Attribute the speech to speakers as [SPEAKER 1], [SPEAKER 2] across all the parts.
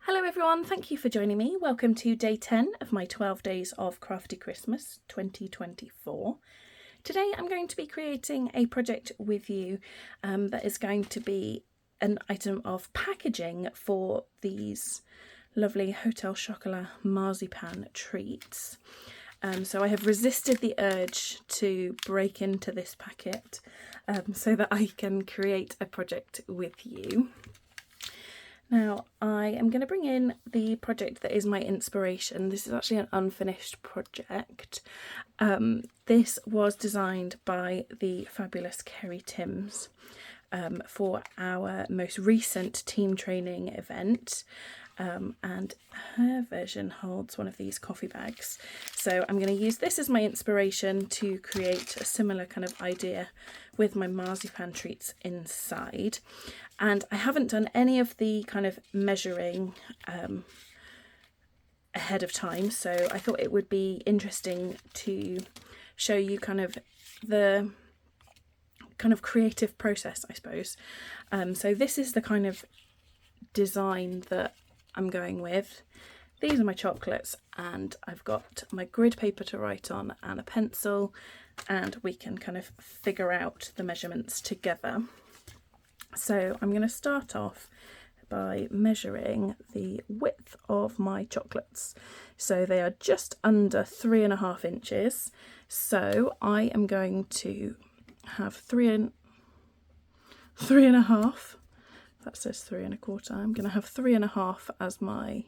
[SPEAKER 1] Hello everyone, thank you for joining me. Welcome to day 10 of my 12 days of Crafty Christmas 2024. Today I'm going to be creating a project with you that is going to be an item of packaging for these lovely Hotel Chocolat marzipan treats. So I have resisted the urge to break into this packet so that I can create a project with you. Now I am going to bring in the project that is my inspiration. This is actually an unfinished project. This was designed by the fabulous Kerry Timms for our most recent team training event. And her version holds one of these coffee bags. So I'm going to use this as my inspiration to create a similar kind of idea with my marzipan treats inside. And I haven't done any of the kind of measuring ahead of time, so I thought it would be interesting to show you kind of the creative process, I suppose. So this is the kind of design that I'm going with. These are my chocolates, and I've got my grid paper to write on and a pencil, and we can kind of figure out the measurements together. So I'm going to start off by measuring the width of my chocolates. So they are just under 3.5 inches. So I am going to have 3.5. That says 3.25. I'm going to have 3.5 as my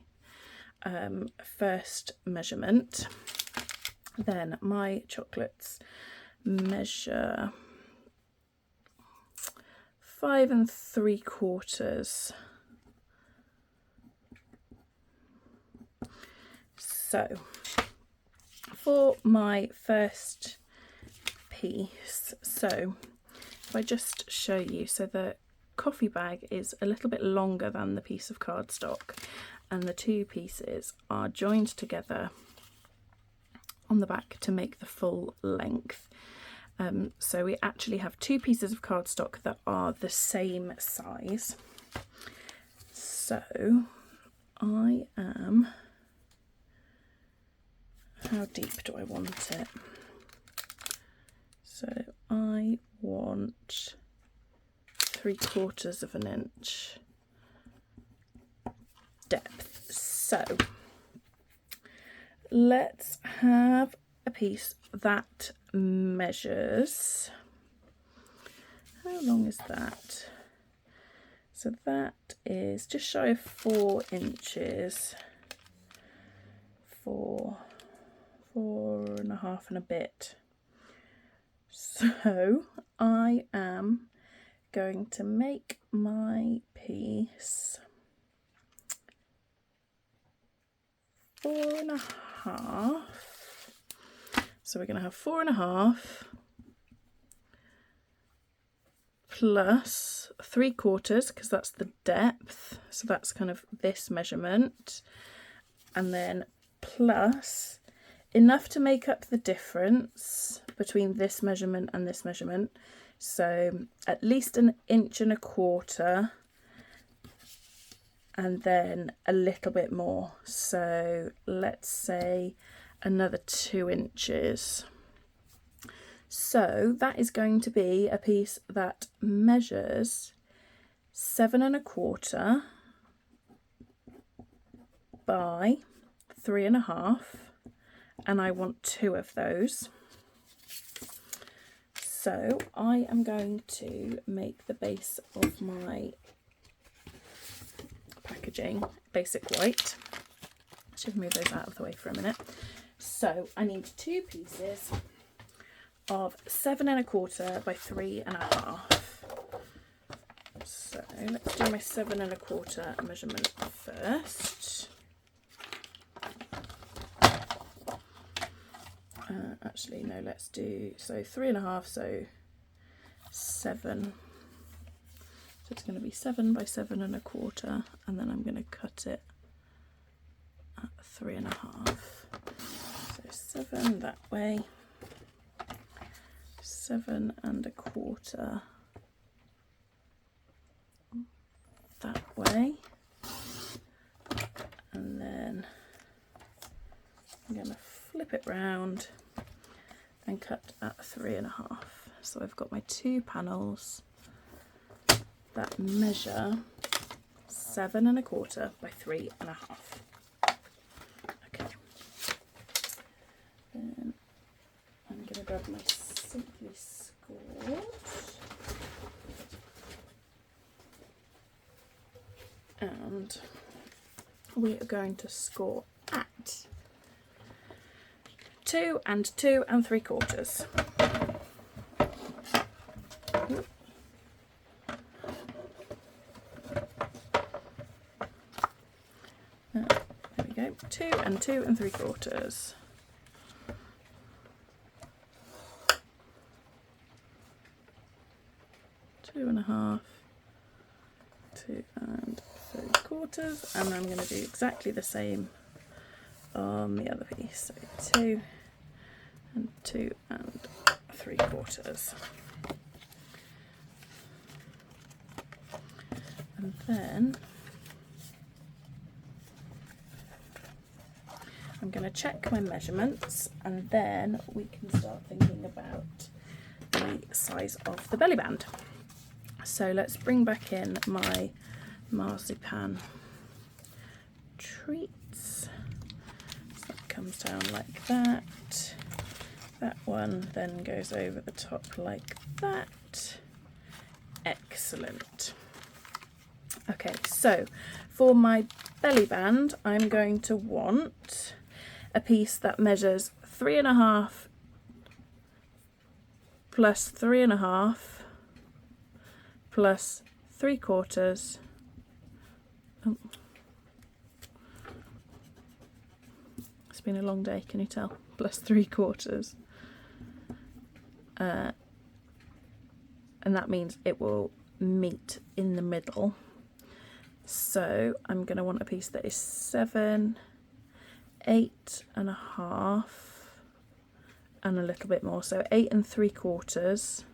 [SPEAKER 1] first measurement. Then my chocolates measure 5 3/4. So for my first piece, so if I just show you, so the coffee bag is a little bit longer than the piece of cardstock, and the two pieces are joined together on the back to make the full length. So we actually have two pieces of cardstock that are the same size. So how deep do I want it? So I want 3/4 of an inch depth. So let's have a piece that measures, how long is that? So that is just shy of 4 inches, 4.5 and a bit. So I am going to make my piece 4.5. So we're going to have 4.5 plus 3/4, because that's the depth. So that's kind of this measurement. And then plus enough to make up the difference between this measurement and this measurement. So at least 1.25 inches, and then a little bit more. So let's say another 2 inches. So that is going to be a piece that measures 7.25 by 3.5, and I want 2 of those. So I am going to make the base of my packaging basic white. I should move those out of the way for a minute. So I need 2 pieces of 7.25 by 3.5. So let's do my 7.25 measurement first. Actually no, let's do, so 3.5, so 7. So it's going to be 7 by 7.25, and then I'm going to cut it at 3.5. So 7 that way, 7.25 that way, flip it round and cut at 3.5. So I've got my 2 panels that measure 7.25 by 3.5. Okay. Then I'm going to grab my Simply Scored. And we are going to score at 2 and 2 3/4. There we go, 2 and 2 3/4. Two and a half, 2 and 3/4, and I'm going to do exactly the same on the other piece. So 2 and 2 3/4. And then I'm going to check my measurements, and then we can start thinking about the size of the belly band. So let's bring back in my marzipan treats. So that comes down like that. That one then goes over the top like that. Excellent. Okay, so for my belly band, I'm going to want a piece that measures 3.5 plus 3.5 plus 3/4. Oh. It's been a long day, can you tell? Plus 3/4. And that means it will meet in the middle. So I'm going to want a piece that is 7, 8.5 and a little bit more. So 8 3/4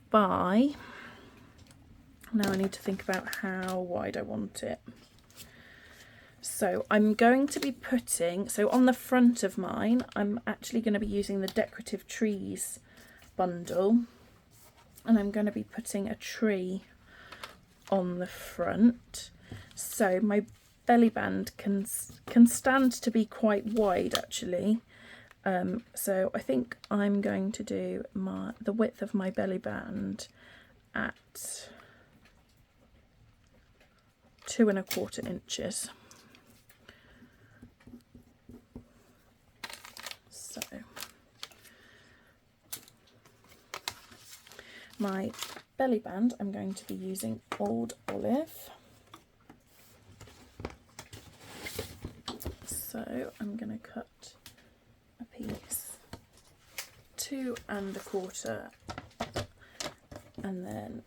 [SPEAKER 1] by, now I need to think about how wide I want it. So I'm going to be putting, so on the front of mine, I'm actually going to be using the Decorative Trees bundle, and I'm going to be putting a tree on the front. So my belly band can stand to be quite wide actually. So I think I'm going to do the width of my belly band at 2.25 inches. So my belly band, I'm going to be using Old Olive. So I'm going to cut a piece 2.25, and then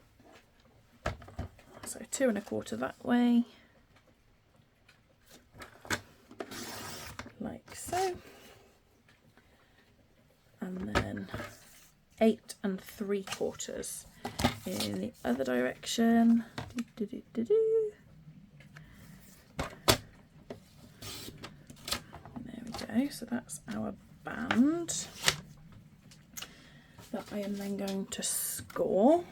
[SPEAKER 1] so 2.25 that way, like so, and then 8 3/4 in the other direction. There we go, so that's our band that I am then going to score.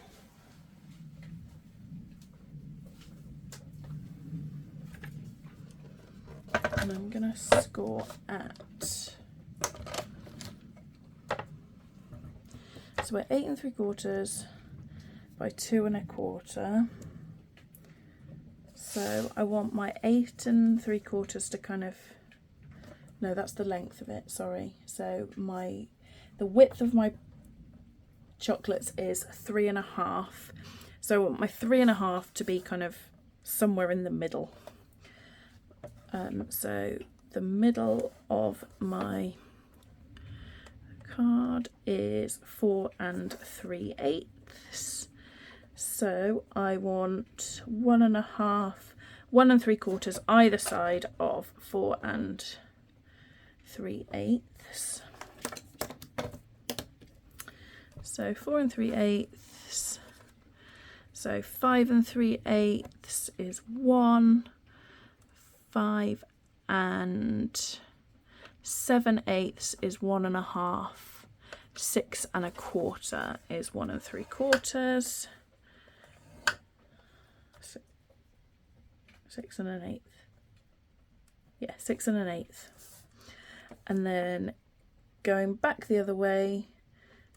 [SPEAKER 1] And I'm going to score at, so we're 8 3/4 by 2.25. So I want my 8 3/4 to kind of, no, that's the length of it, sorry. So the width of my chocolates is 3.5. So I want my 3.5 to be kind of somewhere in the middle. So the middle of my card is 4 3/8. So I want 1.5, 1 3/4 either side of 4 3/8. So 4 3/8. So 5 3/8 is 1. 5 7/8 is 1.5, 6 1/4 is 1 3/4, 6 1/8, yeah, 6 1/8, and then going back the other way,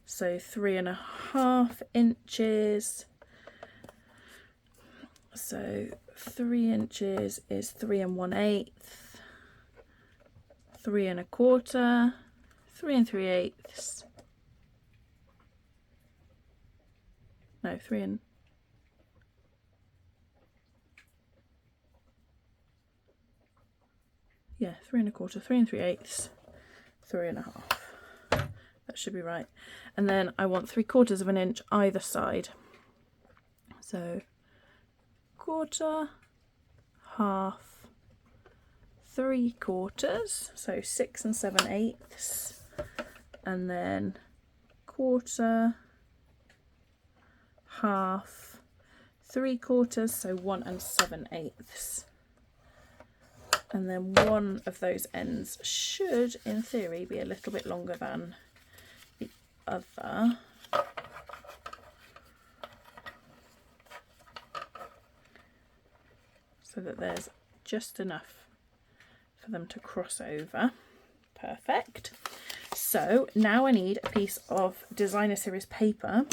[SPEAKER 1] so 3.5 inches, so 3 inches is 3 1/8, 3 1/4, 3 3/8, no, 3 1/4, 3 3/8, 3.5. That should be right. And then I want 3/4 of an inch either side. So 1/4, 1/2, 3/4, so 6 7/8, and then 1/4, 1/2, 3/4, so 1 7/8. And then one of those ends should, in theory, be a little bit longer than the other. So that there's just enough for them to cross over. Perfect. So now I need a piece of designer series paper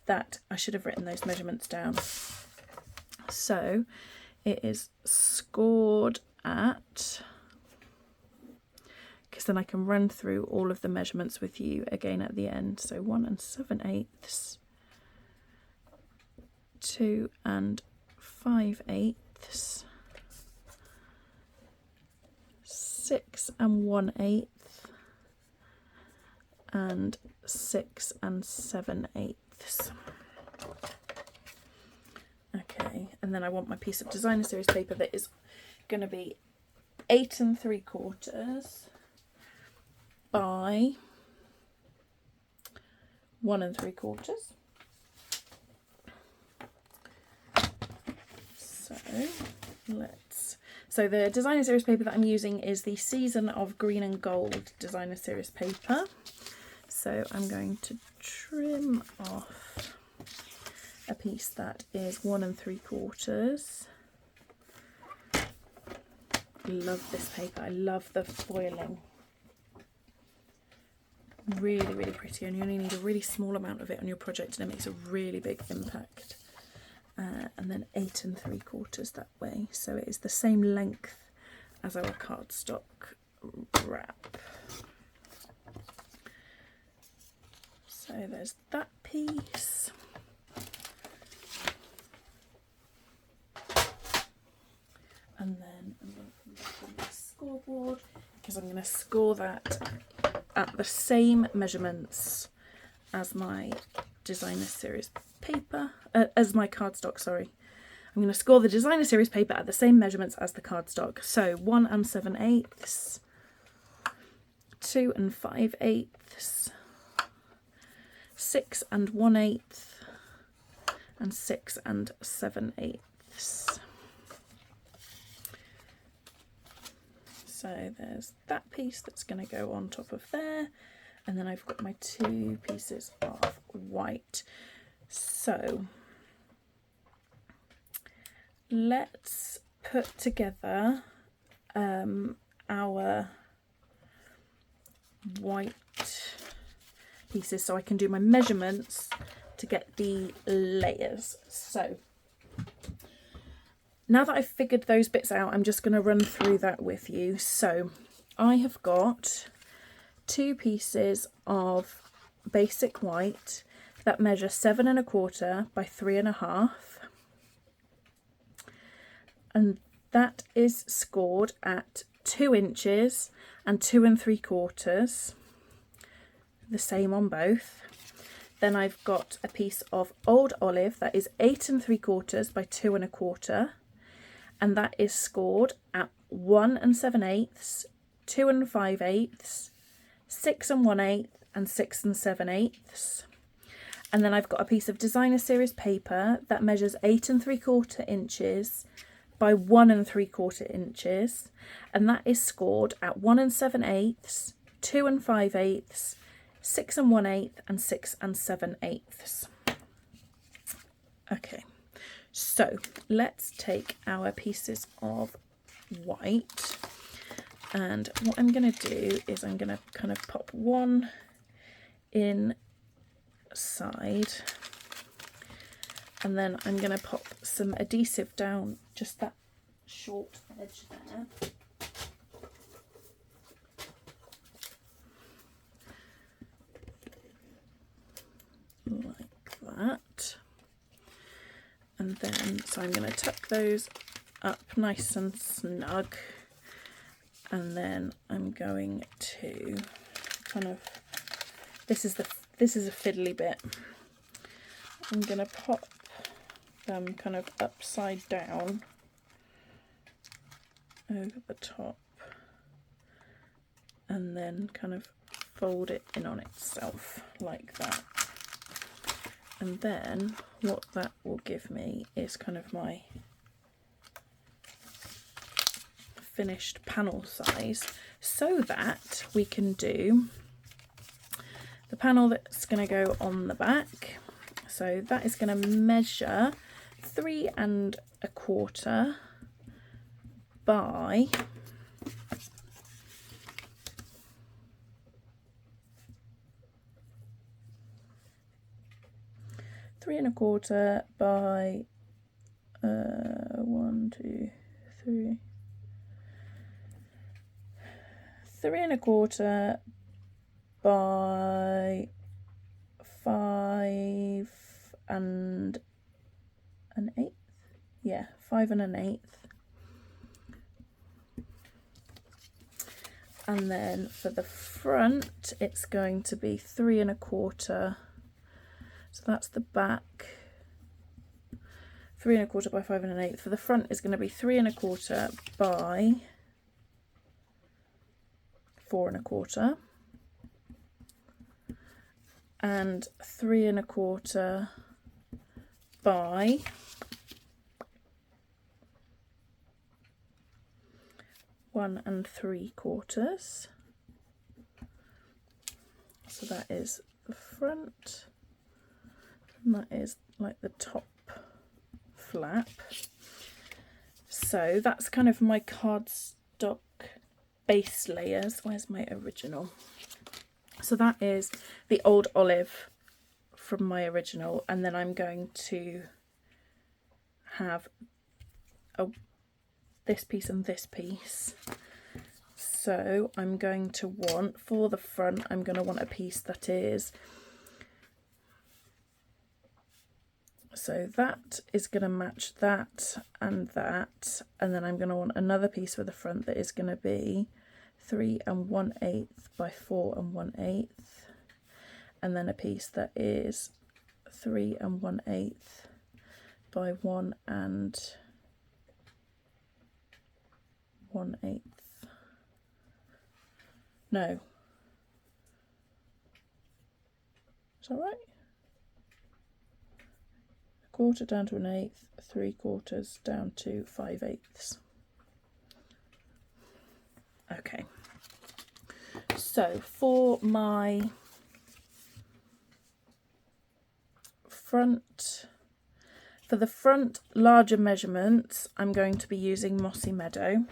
[SPEAKER 1] that I should have written those measurements down. So it is scored at, because then I can run through all of the measurements with you again at the end. So 1 7/8, 2 5/8, 6 1/8, and 6 7/8. Okay, and then I want my piece of designer series paper that is going to be 8 3/4 by 1 3/4. So the designer series paper that I'm using is the Season of Green and Gold designer series paper. So I'm going to trim off a piece that is 1 3/4. Love this paper. I love the foiling. Really, really pretty, and you only need a really small amount of it on your project and it makes a really big impact. And then 8 3/4 that way, so it is the same length as our cardstock wrap. So there's that piece. And then I'm going to come back on the scoreboard because I'm going to score that at the same measurements as my designer series paper, as my cardstock, sorry. I'm going to score the designer series paper at the same measurements as the cardstock. So 1 7/8, 2 5/8, 6 1/8, and 6 7/8. So there's that piece that's going to go on top of there, and then I've got my 2 pieces of white. So let's put together our white pieces so I can do my measurements to get the layers. So now that I've figured those bits out, I'm just going to run through that with you. So I have got 2 pieces of basic white that measure 7 1/4 by 3 1/2, and that is scored at 2 inches and 2 3/4, the same on both. Then I've got a piece of old olive that is 8 3/4 by 2 1/4, and that is scored at 1 7/8, 2 5/8, 6 1/8, and 6 7/8. And then I've got a piece of designer series paper that measures 8 3/4 inches by 1 3/4 inches, and that is scored at 1 7/8, 2 5/8, 6 1/8, and 6 7/8. Okay, so let's take our pieces of white, and what I'm going to do is I'm going to kind of pop one inside, and then I'm going to pop some adhesive down just that short edge there. Like that. And then, so I'm going to tuck those up nice and snug, and then I'm going to kind of, this is a fiddly bit. I'm going to pop them kind of upside down over the top, and then kind of fold it in on itself like that. And then what that will give me is kind of my finished panel size, so that we can do the panel that's going to go on the back. So that is going to measure 3 1/4 by 3 1/4 by 1 2 3 3 1/4 by 5 1/8. Yeah, 5 1/8. And then for the front, it's going to be 3 1/4. So that's the back. 3 1/4 by 5 1/8. For the front is going to be 3 1/4 by 4 1/4. And 3 1/4 by 1 3/4. So that is the front, and that is like the top flap. So that's kind of my cardstock base layers. Where's my original? So that is the old olive from my original, and then I'm going to have this piece and this piece. So I'm going to want, for the front, I'm going to want a piece that is, so that is going to match that, and then I'm going to want another piece for the front that is going to be 3 1/8 by 4 1/8, and then a piece that is 3 1/8 by 1 1/8. No, is that right? 1/4 down to 1/8, 3/4 down to 5/8. Okay, so for my front, for the front larger measurements, I'm going to be using Mossy Meadow.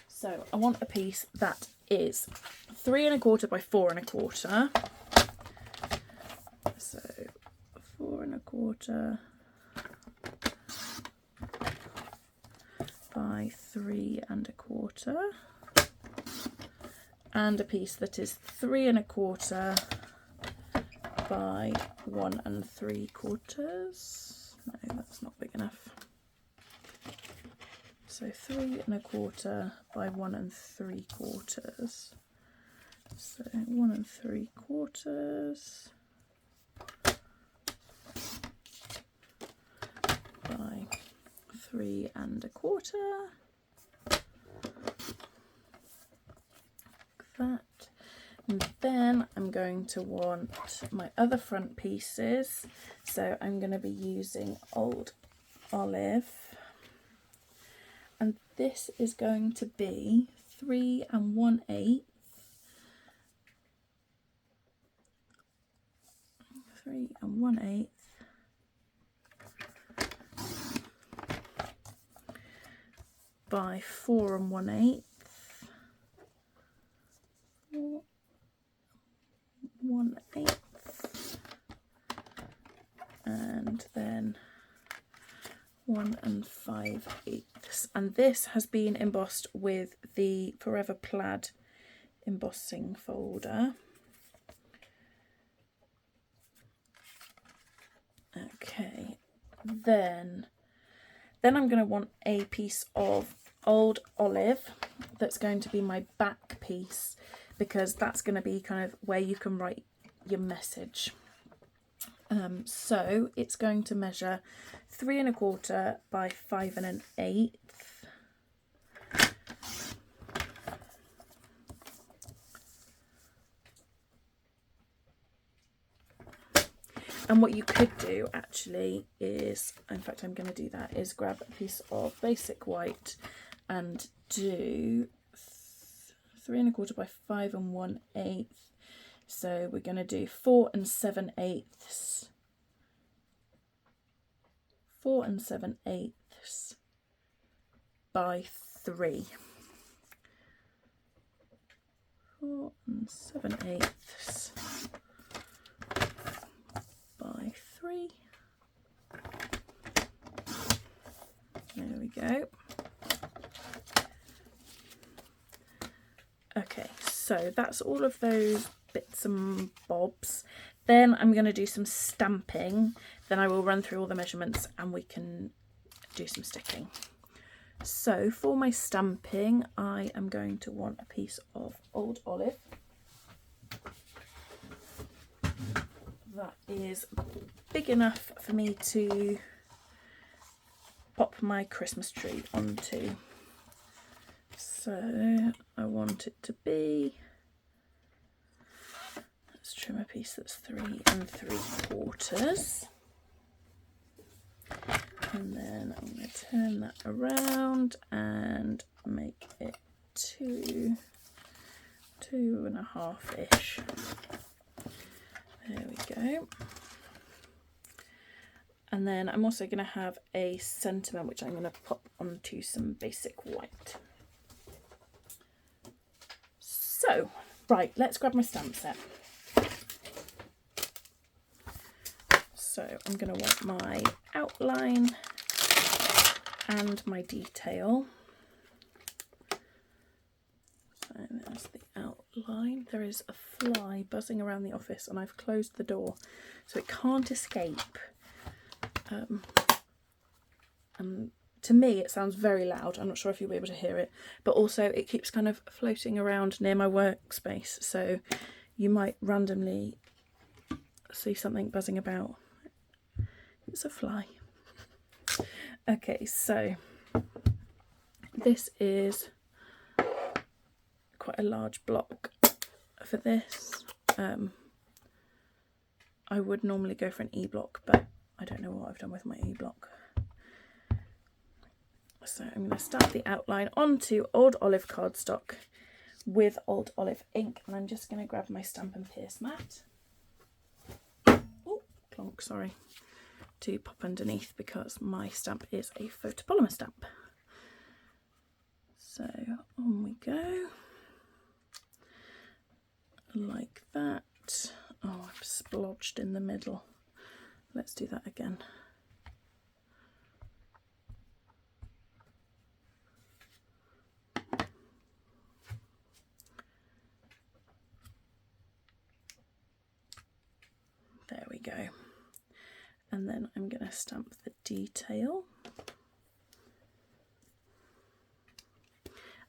[SPEAKER 1] So I want a piece that is 3 1/4 by 4 1/4. So 4 1/4 by 3 1/4, and a piece that is 3 1/4 by 1 3/4. No, that's not big enough. So 3 1/4 by 1 3/4. So 1 3/4 by 3 1/4. Like that. And then I'm going to want my other front pieces. So I'm going to be using Old Olive. and this is going to be 3 1/8. 3 1/8 by 4 1/8. 4 1/8, and then 1 5/8. And this has been embossed with the Forever Plaid embossing folder. Okay, then I'm going to want a piece of old olive that's going to be my back piece, because that's going to be kind of where you can write your message. So it's going to measure 3 1/4 by 5 1/8. And what you could do actually is, in fact I'm going to do that, is grab a piece of basic white and do 3 1/4 by 5 1/8. So we're going to do 4 7/8. 4 7/8 by 3. 4 7/8 by 3. There we go. Okay, so that's all of those bits and bobs. Then I'm going to do some stamping. Then I will run through all the measurements and we can do some sticking. So for my stamping, I am going to want a piece of old olive. That is big enough for me to pop my Christmas tree onto. So I want it to be, let's trim a piece that's 3 3/4. And then I'm going to turn that around and make it 2 1/2-ish. There we go. And then I'm also going to have a sentiment which I'm going to pop onto some basic white. So, right, let's grab my stamp set. So I'm going to want my outline and my detail. So there's the outline. There is a fly buzzing around the office and I've closed the door so it can't escape. And to me it sounds very loud. I'm not sure if you'll be able to hear it, but also it keeps kind of floating around near my workspace, so you might randomly see something buzzing about. It's a fly. Okay, so this is quite a large block for this. I would normally go for an E block, but I don't know what I've done with my E block. So I'm going to start the outline onto old olive cardstock with old olive ink, and I'm just going to grab my Stampin' Pierce mat. Oh, clonk, sorry. To pop underneath because my stamp is a photopolymer stamp. So on we go, like that. Oh, I've splodged in the middle. Let's do that again. There we go. And then I'm going to stamp the detail.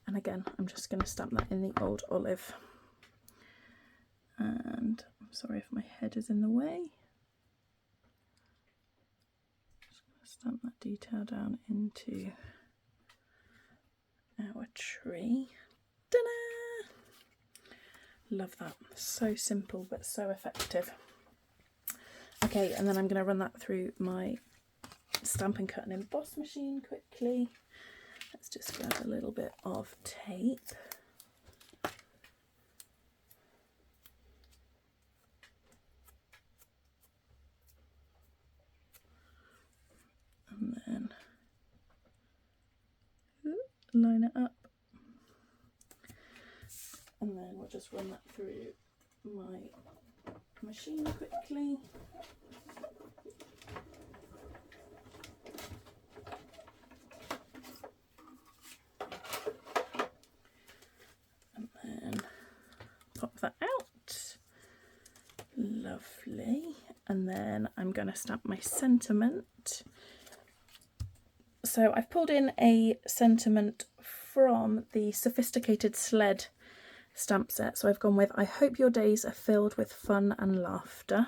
[SPEAKER 1] And again, I'm just going to stamp that in the old olive. And I'm sorry if my head is in the way. Just going to stamp that detail down into our tree. Ta-da! Love that. So simple but so effective. Okay, and then I'm going to run that through my Stampin' Cut and Emboss machine quickly. Let's just grab a little bit of tape. And then line it up. And then we'll just run that through my machine quickly. And then pop that out. Lovely. And then I'm going to stamp my sentiment. So I've pulled in a sentiment from the Sophisticated Sled stamp set. So I've gone with, I hope your days are filled with fun and laughter.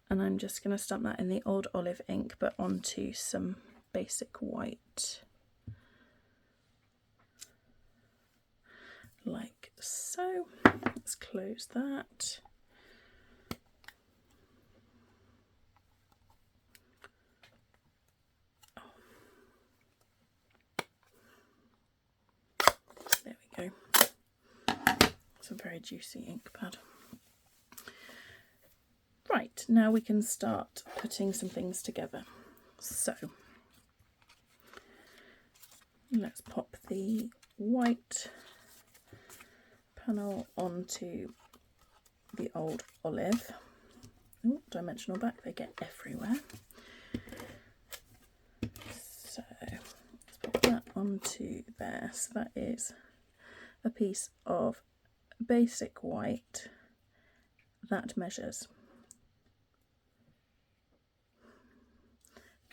[SPEAKER 1] And I'm just going to stamp that in the old olive ink, but onto some basic white. Like so. Let's close that. There we go. It's a very juicy ink pad. Right, now we can start putting some things together. So let's pop the white panel onto the old olive. Ooh, dimensional back, they get everywhere. So let's pop that onto there. So that is a piece of basic white that measures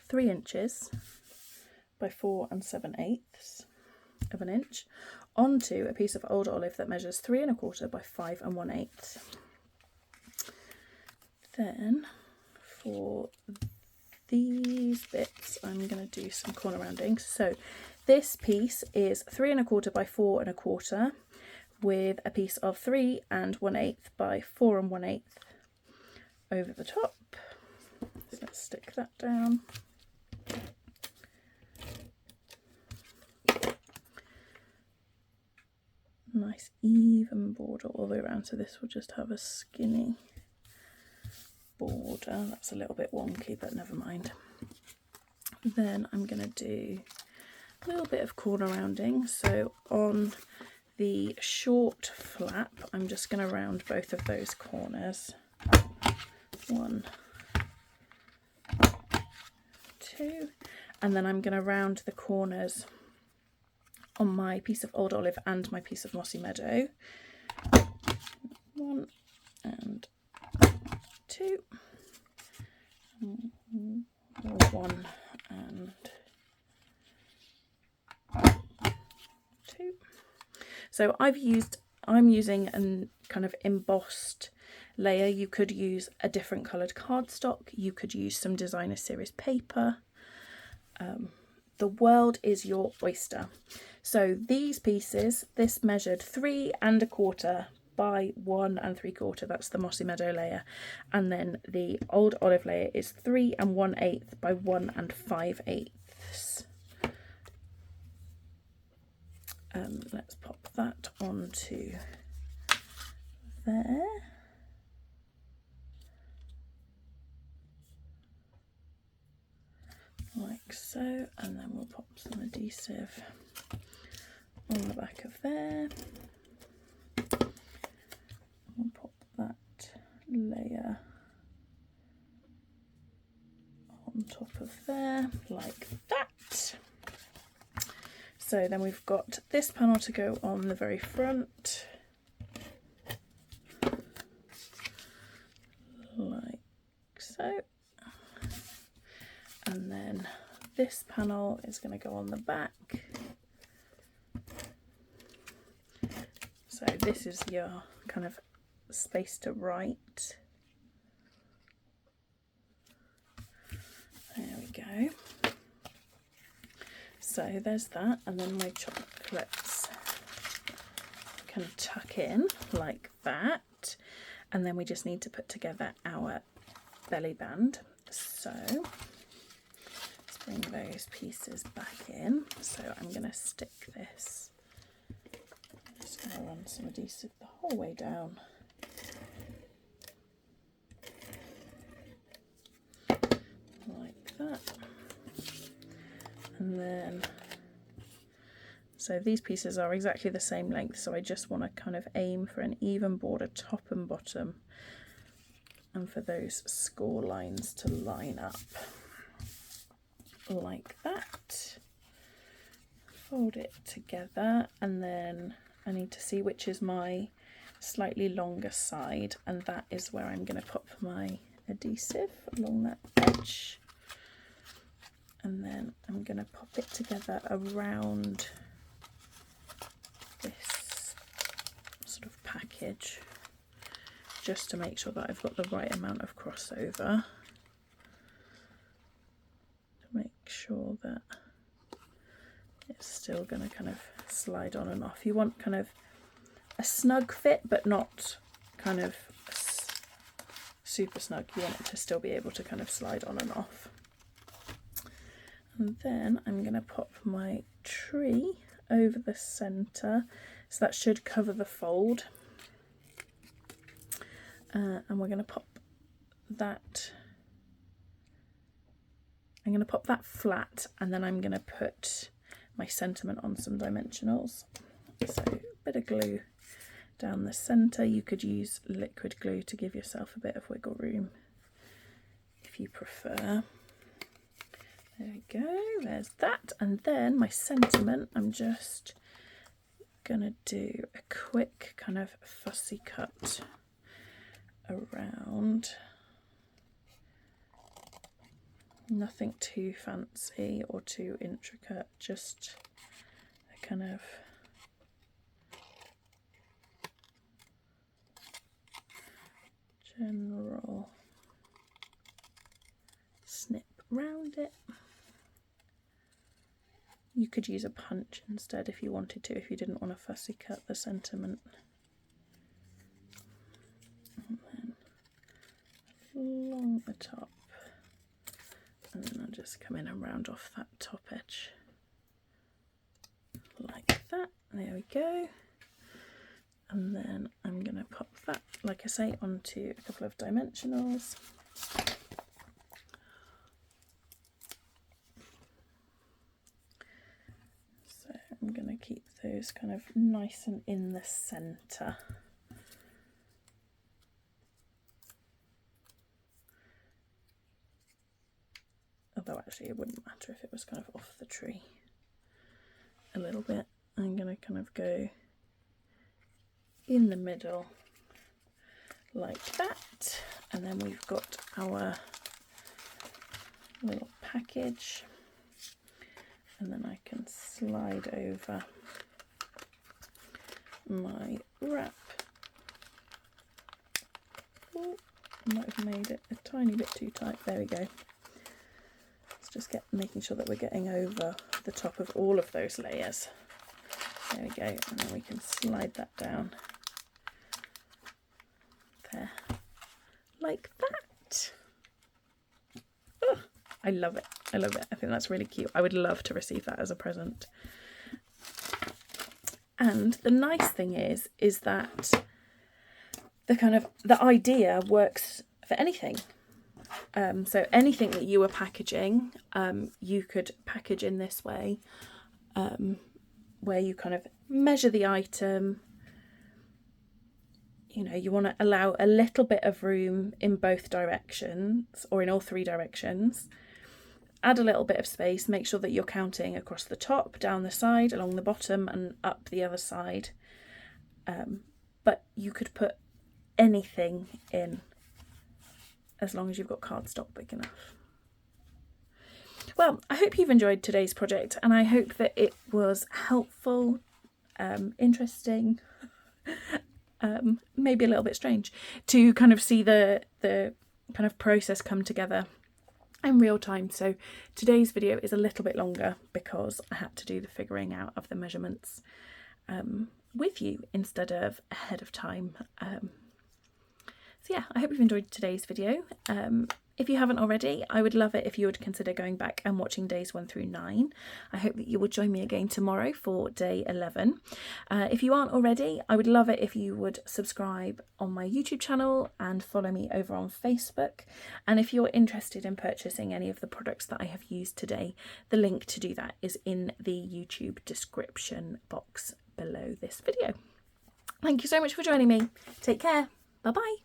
[SPEAKER 1] 3 inches by 4 7/8 of an inch onto a piece of old olive that measures 3 1/4 by 5 1/8. Then for these bits I'm going to do some corner rounding. So this piece is 3 1/4 by 4 1/4 with a piece of 3 1/8 by 4 1/8 over the top. So let's stick that down. Nice even border all the way around, so this will just have a skinny border. That's a little bit wonky, but never mind. Then I'm going to do a little bit of corner rounding. So on the short flap, I'm just going to round both of those corners. 1, 2, and then I'm going to round the corners on my piece of old olive and my piece of mossy meadow. 1 and 2. 1 and 2. So I'm using a kind of embossed layer. You could use a different coloured cardstock. You could use some designer series paper. The world is your oyster. So these pieces, this measured 3 1/4 by 1 3/4. That's the mossy meadow layer, and then the old olive layer is 3 1/8 by 1 5/8. Let's pop that onto there. Like so, and then we'll pop some adhesive on the back of there. We'll pop that layer on top of there, like that. So then we've got this panel to go on the very front, like so. And then this panel is going to go on the back. So this is your kind of space to write. There we go. So there's that, and then my chocolates can tuck in like that. And then we just need to put together our belly band. So bring those pieces back in. So I'm going to stick this, just going to run some adhesive the whole way down. Like that. And then, so these pieces are exactly the same length, so I just want to kind of aim for an even border top and bottom, and for those score lines to line up like that. Fold it together, and then I need to see which is my slightly longer side, and that is where I'm going to pop my adhesive along that edge. And then I'm going to pop it together around this sort of package, just to make sure that I've got the right amount of crossover, to make sure that it's still going to kind of slide on and off. You want kind of a snug fit, but not kind of super snug. You want it to still be able to kind of slide on and off. And then I'm going to pop my tree over the centre, so that should cover the fold. And we're going to pop that, I'm going to pop that flat, and then I'm going to put my sentiment on some dimensionals. So a bit of glue down the centre. You could use liquid glue to give yourself a bit of wiggle room if you prefer. There we go, there's that. And then my sentiment, I'm just gonna do a quick kind of fussy cut around. Nothing too fancy or too intricate, just a kind of general snip round it. You could use a punch instead if you wanted to, if you didn't want to fussy cut the sentiment. And then along the top, and then I'll just come in and round off that top edge like that. There we go. And then I'm going to pop that, like I say, onto a couple of dimensionals. I'm going to keep those kind of nice and in the centre. Although actually it wouldn't matter if it was kind of off the tree a little bit. I'm going to kind of go in the middle like that. And then we've got our little package. And then I can slide over my wrap. Oh, I might have made it a tiny bit too tight. There we go. Let's just making sure that we're getting over the top of all of those layers. There we go, and then we can slide that down there, like that. Oh, I love it. I love it. I think that's really cute. I would love to receive that as a present. And the nice thing is that the idea works for anything. So anything that you were packaging, you could package in this way, where you kind of measure the item. You know, you want to allow a little bit of room in both directions, or in all three directions. Add a little bit of space, make sure that you're counting across the top, down the side, along the bottom, and up the other side. But you could put anything in, as long as you've got cardstock big enough. Well, I hope you've enjoyed today's project, and I hope that it was helpful, interesting, maybe a little bit strange to kind of see the kind of process come together in real time. So today's video is a little bit longer because I had to do the figuring out of the measurements with you instead of ahead of time. So yeah, I hope you've enjoyed today's video. If you haven't already, I would love it if you would consider going back and watching days 1 through 9. I hope that you will join me again tomorrow for day 11. If you aren't already, I would love it if you would subscribe on my YouTube channel and follow me over on Facebook. And if you're interested in purchasing any of the products that I have used today, the link to do that is in the YouTube description box below this video. Thank you so much for joining me. Take care. Bye bye.